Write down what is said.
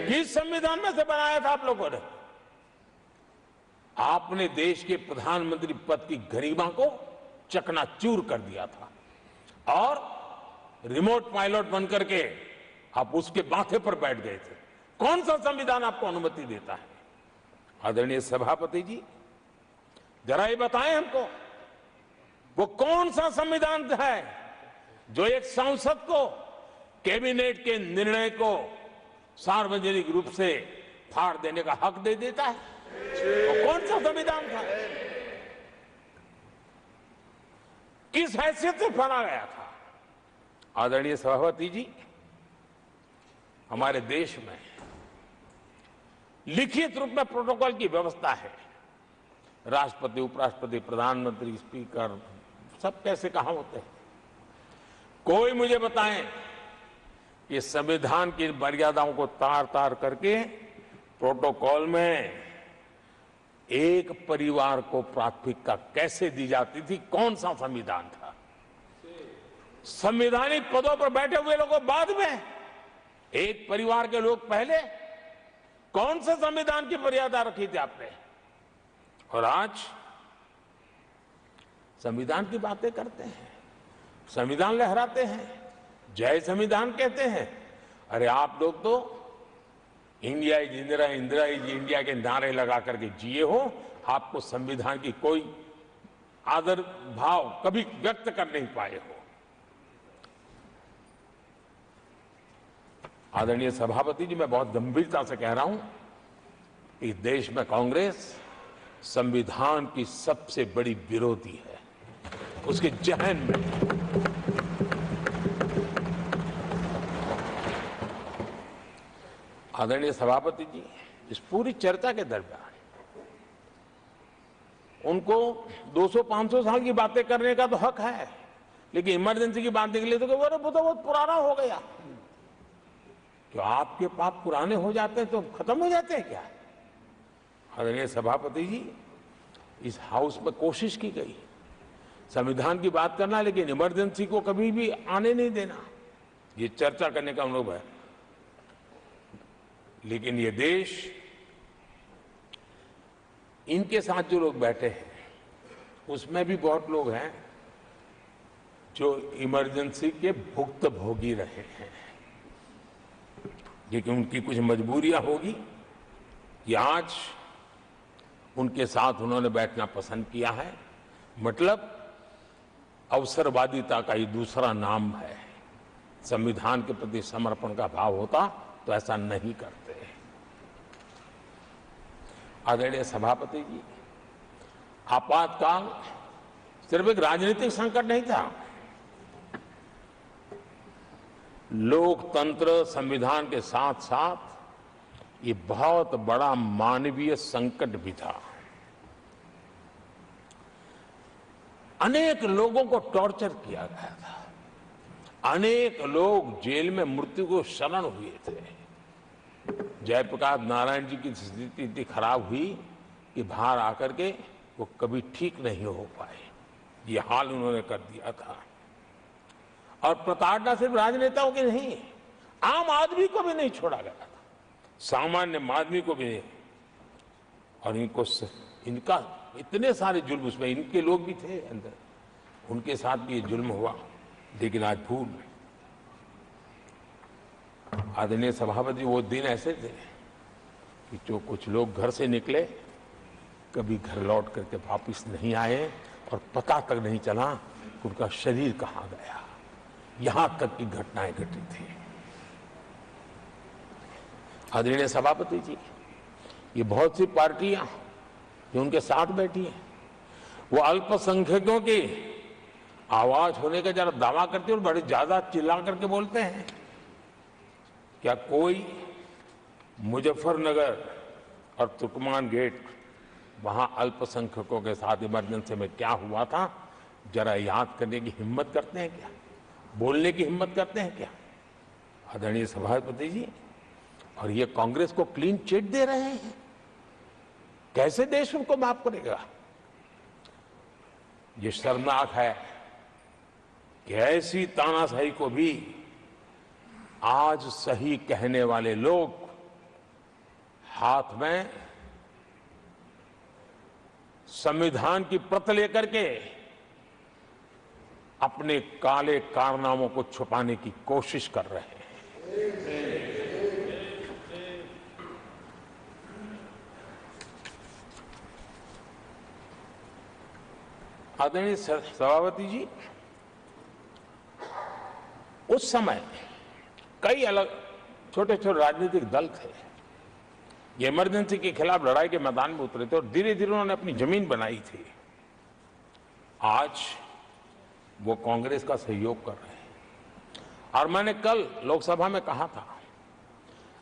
किस संविधान में से बनाया था आप लोगों ने? आपने देश के प्रधानमंत्री पद की गरिमा को चकनाचूर कर दिया था और रिमोट पायलट बनकर के आप उसके माथे पर बैठ गए थे। कौन सा संविधान आपको अनुमति देता है? आदरणीय सभापति जी, जरा ये बताएं हमको, वो कौन सा संविधान है जो एक सांसद को कैबिनेट के निर्णय को सार्वजनिक रूप से फाड़ देने का हक दे देता है? वो कौन सा संविधान था? किस हैसियत से फाड़ा गया था? आदरणीय सभापति जी, हमारे देश में लिखित रूप में प्रोटोकॉल की व्यवस्था है। राष्ट्रपति, उपराष्ट्रपति, प्रधानमंत्री, स्पीकर सब कैसे कहां होते हैं? कोई मुझे बताएं कि संविधान की मर्यादाओं को तार तार करके प्रोटोकॉल में एक परिवार को प्राथमिकता कैसे दी जाती थी? कौन सा संविधान था? संवैधानिक पदों पर बैठे हुए लोगों बाद में, एक परिवार के लोग पहले। कौन से संविधान की मर्यादा रखी थी आपने? और आज संविधान की बातें करते हैं, संविधान लहराते हैं, जय संविधान कहते हैं। अरे आप लोग तो India is Indira, Indira is India के नारे लगा करके जिए हो। आपको संविधान की कोई आदर भाव कभी व्यक्त कर नहीं पाए हो। आदरणीय सभापति जी, मैं बहुत गंभीरता से कह रहा हूं कि देश में कांग्रेस संविधान की सबसे बड़ी विरोधी है। उसके जहन में आदरणीय सभापति जी, इस पूरी चर्चा के दरमियान उनको 200-500 साल की बातें करने का तो हक है, लेकिन इमरजेंसी की बात के लिए तो वो तो बहुत पुराना हो गया। तो आपके पाप पुराने हो जाते हैं तो खत्म हो जाते हैं क्या? आदरणीय सभापति जी, इस हाउस में कोशिश की गई संविधान की बात करना, लेकिन इमरजेंसी को कभी भी आने नहीं देना। ये चर्चा करने का अनुभव है। लेकिन ये देश, इनके साथ जो लोग बैठे हैं उसमें भी बहुत लोग हैं जो इमरजेंसी के भुक्तभोगी रहे हैं, लेकिन उनकी कुछ मजबूरियां होगी कि आज उनके साथ उन्होंने बैठना पसंद किया है। मतलब अवसरवादिता का ये दूसरा नाम है। संविधान के प्रति समर्पण का भाव होता तो ऐसा नहीं करते। आदरणीय सभापति जी, आपातकाल सिर्फ एक राजनीतिक संकट नहीं था, लोकतंत्र संविधान के साथ साथ ये बहुत बड़ा मानवीय संकट भी था। अनेक लोगों को टॉर्चर किया गया था, अनेक लोग जेल में मृत्यु को शरण हुए थे। जयप्रकाश नारायण जी की स्थिति इतनी खराब हुई कि बाहर आकर के वो कभी ठीक नहीं हो पाए। ये हाल उन्होंने कर दिया था। और प्रताड़ना सिर्फ राजनेताओं की नहीं, आम आदमी को भी नहीं छोड़ा गया था, सामान्य आदमी को भी नहीं। और इनका इतने सारे जुल्म, उसमें इनके लोग भी थे अंदर, उनके साथ भी ये जुल्म हुआ। लेकिन आज भूल, आदरणीय सभापति, वो दिन ऐसे थे कि जो कुछ लोग घर से निकले कभी घर लौट करके वापिस नहीं आए और पता तक नहीं चला कि उनका शरीर कहाँ गया। यहां तक की घटनाएं घटी थी। आदरणीय सभापति जी, ये बहुत सी पार्टियां जो उनके साथ बैठी हैं, वो अल्पसंख्यकों की आवाज होने का जरा दावा करते हैं और बड़े ज्यादा चिल्ला करके बोलते हैं। क्या कोई मुजफ्फरनगर और तुर्कमान गेट, वहां अल्पसंख्यकों के साथ इमरजेंसी में क्या हुआ था, जरा याद करने की हिम्मत करते हैं क्या? बोलने की हिम्मत करते हैं क्या? आदरणीय सभापति जी, और ये कांग्रेस को क्लीन चिट दे रहे हैं। कैसे देश उनको माफ करेगा? ये शर्मनाक है कि ऐसी तानाशाही को भी आज सही कहने वाले लोग हाथ में संविधान की प्रत लेकर के अपने काले कारनामों को छुपाने की कोशिश कर रहे हैं। आदरणीय सभापति जी, उस समय कई अलग छोटे छोटे राजनीतिक दल थे, ये इमरजेंसी के खिलाफ लड़ाई के मैदान में उतरे थे और धीरे धीरे उन्होंने अपनी जमीन बनाई थी। आज वो कांग्रेस का सहयोग कर रहे हैं। और मैंने कल लोकसभा में कहा था